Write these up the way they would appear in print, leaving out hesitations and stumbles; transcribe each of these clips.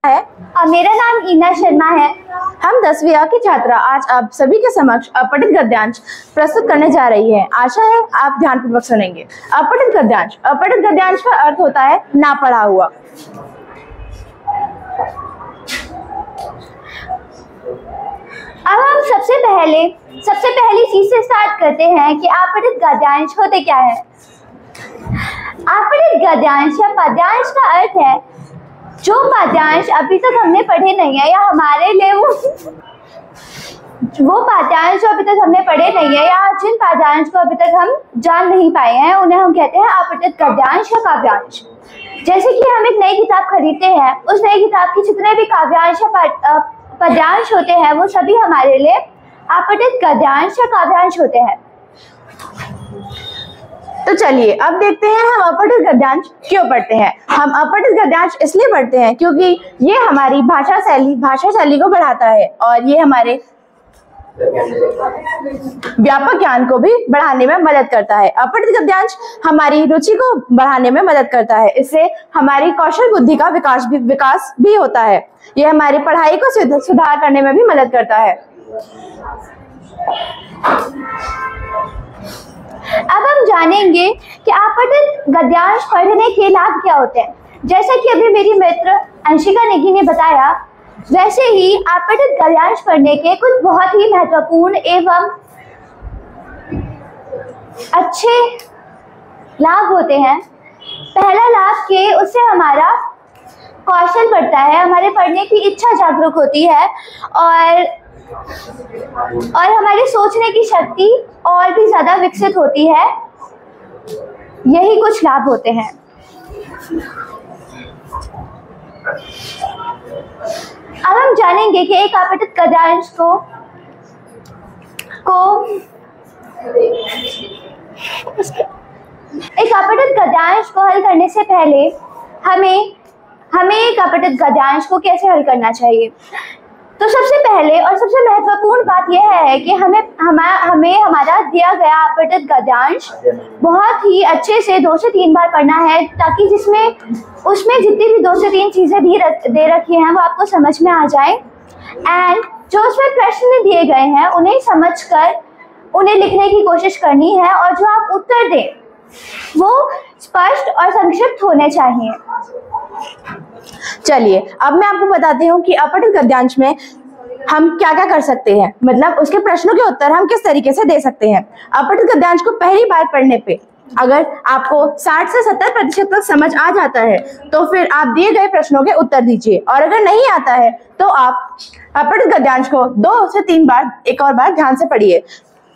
है। मेरा नाम ईना शर्मा है। हम 10वीं A की छात्रा आज आप सभी के समक्ष अपठित गद्यांश प्रस्तुत करने जा रही है। आशा है आप ध्यानपूर्वक सुनेंगे। अपठित गद्यांश का अर्थ होता है ना पढ़ा हुआ। अब हम सबसे पहली चीज से स्टार्ट करते हैं कि अपठित गद्यांश होते क्या है। अपठित गद्यांश या पद्यांश का अर्थ है जो पद्यांश अभी तक हमने पढ़े नहीं है या हमारे लिए वो पद्यांश जो अभी तक हमने पढ़े नहीं है या जिन पद्यांश को अभी तक हम जान नहीं पाए हैं उन्हें हम कहते हैं अपठित गद्यांश या काव्यांश। जैसे कि हम एक नई किताब खरीदते हैं, उस नई किताब के जितने भी काव्यांश या पद्यांश होते हैं वो सभी हमारे लिए अपठित गद्यांश या काव्यांश होते हैं। तो चलिए अब देखते हैं हम अपठित गद्यांश क्यों पढ़ते हैं। हम अपठित गद्यांश इसलिए पढ़ते हैं क्योंकि ये हमारी भाषा शैली को बढ़ाता है और ये हमारे व्यापक ज्ञान को भी बढ़ाने में मदद करता है। अपठित गद्यांश हमारी रुचि को बढ़ाने में मदद करता है। इससे हमारी कौशल बुद्धि का विकास भी होता है। ये हमारी पढ़ाई को सुधार करने में भी मदद करता है। अब हम जानेंगे कि अपठित गद्यांश पढ़ने के लाभ क्या होते हैं। जैसा कि अभी मेरी मित्र अंशिका नेगी ने बताया, वैसे ही अपठित गद्यांश पढ़ने के कुछ बहुत ही महत्वपूर्ण एवं अच्छे लाभ होते हैं। पहला लाभ कि उससे हमारा कौशल बढ़ता है, हमारे पढ़ने की इच्छा जागरूक होती है और हमारी सोचने की शक्ति और भी ज्यादा विकसित होती है। यही कुछ लाभ होते हैं। अब हम जानेंगे कि एक अपठित गद्यांश को हल करने से पहले हमें एक अपठित गद्यांश को कैसे हल करना चाहिए। तो सबसे पहले और सबसे महत्वपूर्ण बात यह है कि हमें हमारा दिया गया अपठित गद्यांश बहुत ही अच्छे से 2 से 3 बार पढ़ना है, ताकि उसमें जितनी भी 2 से 3 चीजें दे रखी हैं वो आपको समझ में आ जाए। एंड जो उसमें प्रश्न दिए गए हैं उन्हें समझकर उन्हें लिखने की कोशिश करनी है और जो आप उत्तर दें वो स्पष्ट और संक्षिप्त होने चाहिए। चलिए अब मैं आपको बताती हूँ कि अपठित गद्यांश में हम क्या क्या कर सकते हैं, मतलब उसके प्रश्नों के उत्तर हम किस तरीके से दे सकते हैं। अपठित गद्यांश को पहली बार पढ़ने पे अगर आपको 60 से 70% तक समझ आ जाता है तो फिर आप दिए गए प्रश्नों के उत्तर दीजिए, और अगर नहीं आता है तो आप अपठित गद्यांश को 2 से 3 बार एक और बार ध्यान से पढ़िए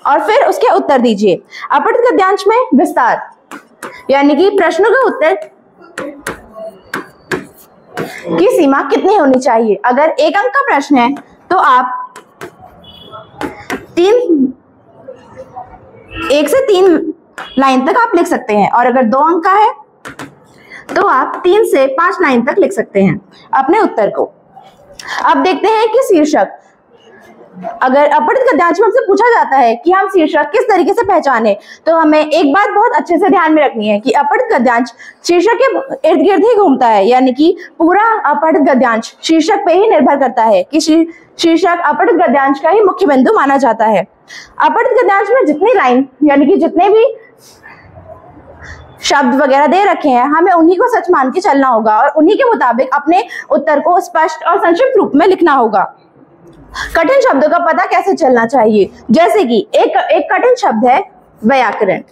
और फिर उसके उत्तर दीजिए। अपठित गद्यांश में विस्तार यानी कि प्रश्नों के उत्तर की सीमा कितनी होनी चाहिए। अगर 1 अंक का प्रश्न है तो आप 1 से 3 लाइन तक आप लिख सकते हैं, और अगर 2 अंक का है तो आप 3 से 5 लाइन तक लिख सकते हैं अपने उत्तर को। अब देखते हैं कि शीर्षक, अगर अपठित गद्यांश में हमसे पूछा जाता है कि हम शीर्षक किस तरीके से पहचाने, तो हमें एक बात बहुत अच्छे से ध्यान में रखनी है कि अपठित गद्यांश शीर्षक के इर्द गिर्द ही घूमता है, यानी कि पूरा अपठित गद्यांश शीर्षक पे ही निर्भर करता है कि शीर्षक अपठित गद्यांश का ही मुख्य बिंदु माना जाता है। अपठित गद्यांश में जितनी लाइन यानी कि जितने भी शब्द वगैरह दे रखे हैं हमें उन्हीं को सच मान के चलना होगा और उन्हीं के मुताबिक अपने उत्तर को स्पष्ट और संक्षिप्त रूप में लिखना होगा। कठिन शब्दों का पता कैसे चलना चाहिए, जैसे कि एक कठिन शब्द है व्याकरण।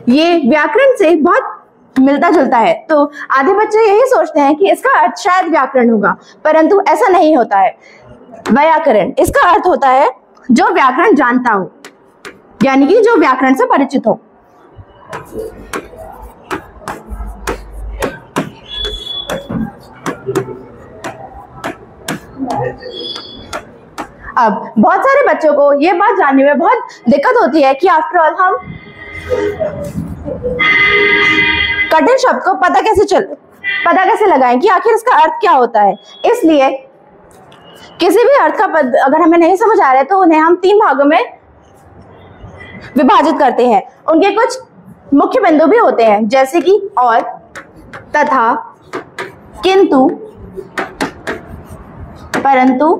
ये व्याकरण से बहुत मिलता जुलता है, तो आधे बच्चे यही सोचते हैं कि इसका अर्थ शायद व्याकरण होगा, परंतु ऐसा नहीं होता है। व्याकरण इसका अर्थ होता है जो व्याकरण जानता हो, यानी कि जो व्याकरण से परिचित हो। अब बहुत सारे बच्चों को ये बात जानने में बहुत दिक्कत होती है कि आफ्टर ऑल हम कठिन शब्द को पता कैसे लगाएं कि आखिर इसका अर्थ क्या होता है। इसलिए किसी भी अर्थ का पद अगर हमें नहीं समझ आ रहा है तो उन्हें हम 3 भागों में विभाजित करते हैं। उनके कुछ मुख्य बिंदु भी होते हैं, जैसे कि और, तथा, किंतु, परंतु,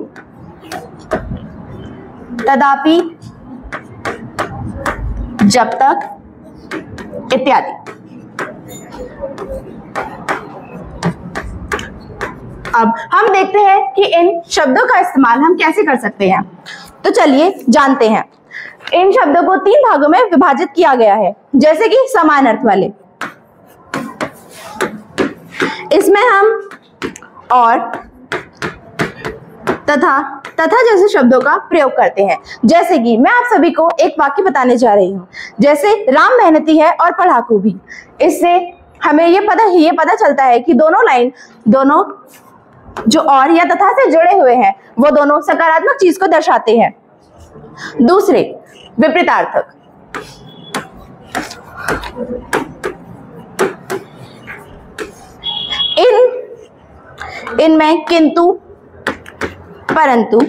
तथापि, जब तक इत्यादि। अब हम देखते हैं कि इन शब्दों का इस्तेमाल हम कैसे कर सकते हैं। तो चलिए जानते हैं। इन शब्दों को 3 भागों में विभाजित किया गया है, जैसे कि समान अर्थ वाले। इसमें हम और, तथा जैसे शब्दों का प्रयोग करते हैं। जैसे कि मैं आप सभी को एक वाक्य बताने जा रही हूँ, जैसे राम मेहनती है और पढ़ाकू भी। इससे हमें ये पता चलता है कि दोनों जो और या तथा से जुड़े हुए हैं वो दोनों सकारात्मक चीज को दर्शाते हैं। दूसरे, विपरीतार्थक। इनमें किंतु, परंतु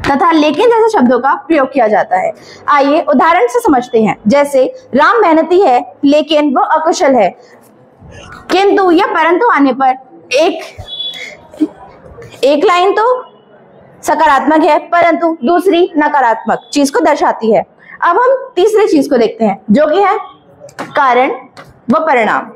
तथा लेकिन जैसे शब्दों का प्रयोग किया जाता है। आइए उदाहरण से समझते हैं। जैसे राम मेहनती है लेकिन वो अकुशल है। किंतु या परंतु आने पर एक लाइन तो सकारात्मक है, परंतु दूसरी नकारात्मक चीज को दर्शाती है। अब हम तीसरी चीज को देखते हैं, जो कि है कारण व परिणाम।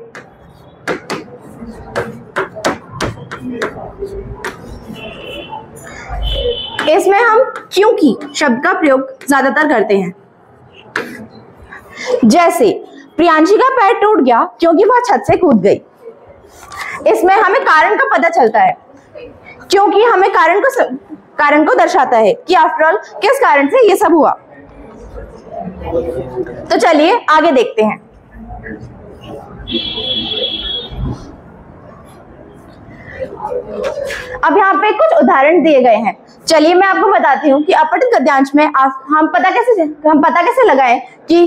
इसमें हम क्योंकि शब्द का प्रयोग ज्यादातर करते हैं। जैसे प्रियांशी का पैर टूट गया क्योंकि वह छत से कूद गई। इसमें हमें कारण का पता चलता है, क्योंकि हमें कारण को दर्शाता है कि आफ्टर ऑल किस कारण से ये सब हुआ। तो चलिए आगे देखते हैं। अब यहाँ पे कुछ उदाहरण दिए गए हैं। चलिए मैं आपको बताती हूँ कि अपठित गद्यांश में हम पता कैसे लगाएं कि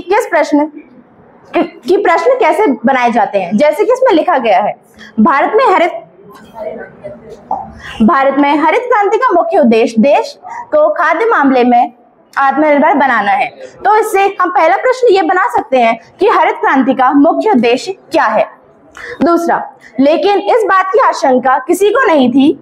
प्रश्न कैसे बनाए जाते हैं। जैसे कि इसमें लिखा गया है, भारत में हरित क्रांति का मुख्य उद्देश्य देश को खाद्य मामले में आत्मनिर्भर बनाना है। तो इससे हम पहला प्रश्न ये बना सकते हैं कि हरित क्रांति का मुख्य उद्देश्य क्या है। दूसरा, लेकिन इस बात की आशंका किसी को नहीं थी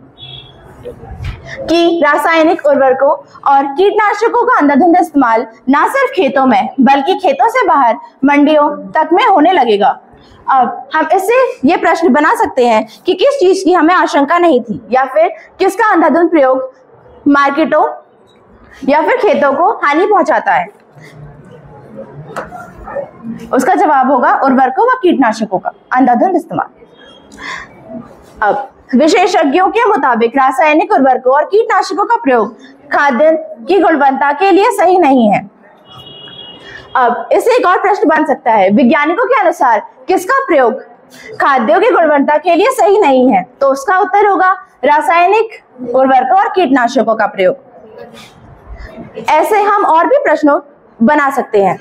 कि रासायनिक उर्वरकों और कीटनाशकों का अंधाधुंध इस्तेमाल न सिर्फ खेतों में बल्कि खेतों से बाहर मंडियों तक में होने लगेगा। अब हम इससे ये प्रश्न बना सकते हैं कि किस चीज की हमें आशंका नहीं थी, या फिर किसका अंधाधुंध प्रयोग मार्केटों या फिर खेतों को हानि पहुंचाता है। उसका जवाब होगा उर्वरकों व कीटनाशकों का अंधाधुंध इस्तेमाल। अब विशेषज्ञों के मुताबिक रासायनिक उर्वरकों और कीटनाशकों का प्रयोग खाद्य की गुणवत्ता के लिए सही नहीं है। अब इससे एक और प्रश्न बन सकता है, वैज्ञानिकों के अनुसार किसका प्रयोग खाद्यों की गुणवत्ता के लिए सही नहीं है। तो उसका उत्तर होगा रासायनिक उर्वरकों और कीटनाशकों का प्रयोग। ऐसे हम और भी प्रश्नों बना सकते हैं।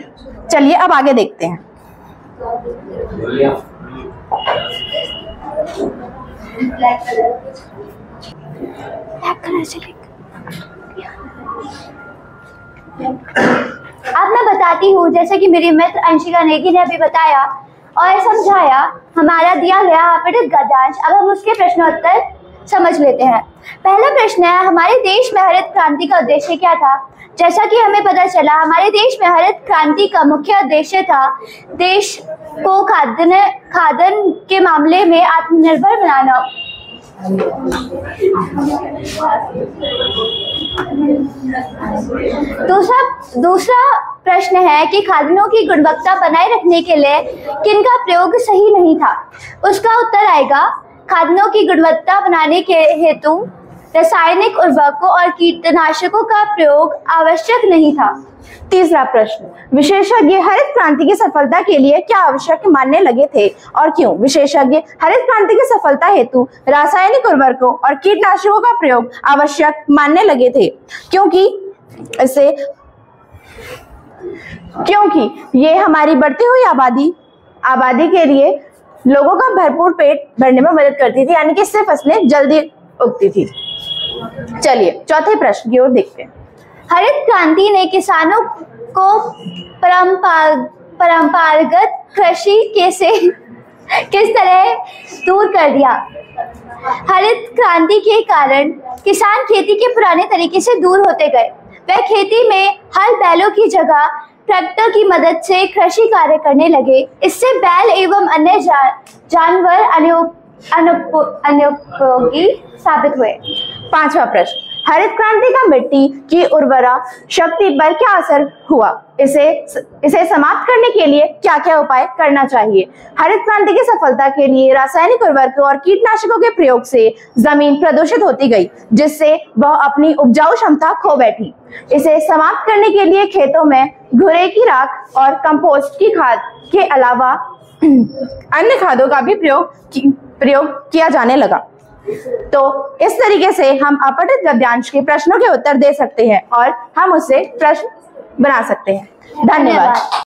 चलिए अब आगे देखते हैं। अब मैं बताती हूँ, जैसे कि मेरी मित्र अंशिका नेगी ने अभी बताया और समझाया हमारा दिया गया अपठित गद्यांश। अब हम उसके प्रश्नोत्तर समझ लेते हैं। पहला प्रश्न है, हमारे देश में हरित क्रांति का उद्देश्य क्या था। जैसा कि हमें पता चला, हमारे देश में हरित क्रांति का मुख्य उद्देश्य था देश को खाद्यान्न के मामले में आत्मनिर्भर बनाना। दूसरा प्रश्न है कि खाद्यान्नों की गुणवत्ता बनाए रखने के लिए किनका प्रयोग सही नहीं था। उसका उत्तर आएगा खाद्यान्नों की गुणवत्ता बनाने के हेतु रासायनिक उर्वरकों और कीटनाशकों का प्रयोग आवश्यक नहीं था। तीसरा प्रश्न, विशेषज्ञ हरित क्रांति की सफलता के लिए क्या आवश्यक मानने लगे थे और क्यों। विशेषज्ञ हरित क्रांति की सफलता हेतु रासायनिक उर्वरकों और कीटनाशकों का प्रयोग आवश्यक मानने लगे थे क्योंकि ये हमारी बढ़ती हुई आबादी के लिए लोगों का भरपूर पेट भरने में मदद करती थी, यानी कि इससे फसलें जल्दी उगती थी। चलिए चौथे प्रश्न की ओर देखते हैं। हरित क्रांति ने किसानों को परंपरागत कृषि किस तरह दूर कर दिया। हरित क्रांति के कारण किसान खेती के पुराने तरीके से दूर होते गए। वह खेती में हल बैलों की जगह ट्रैक्टर की मदद से कृषि कार्य करने लगे। इससे बैल एवं अन्य जानवर अनुपयोगी साबित हुए। 5वां प्रश्न, हरित क्रांति का मिट्टी की उर्वरा शक्ति पर क्या असर हुआ? इसे समाप्त करने के लिए क्या क्या उपाय करना चाहिए? हरित क्रांति की सफलता के लिए रासायनिक उर्वरकों और कीटनाशकों के प्रयोग से जमीन प्रदूषित होती गई, जिससे वह अपनी उपजाऊ क्षमता खो बैठी। इसे समाप्त करने के लिए खेतों में घुरे की राख और कंपोस्ट की खाद के अलावा अन्य खादों का भी प्रयोग किया जाने लगा। तो इस तरीके से हम अपठित गद्यांश के प्रश्नों के उत्तर दे सकते हैं और हम उससे प्रश्न बना सकते हैं। धन्यवाद।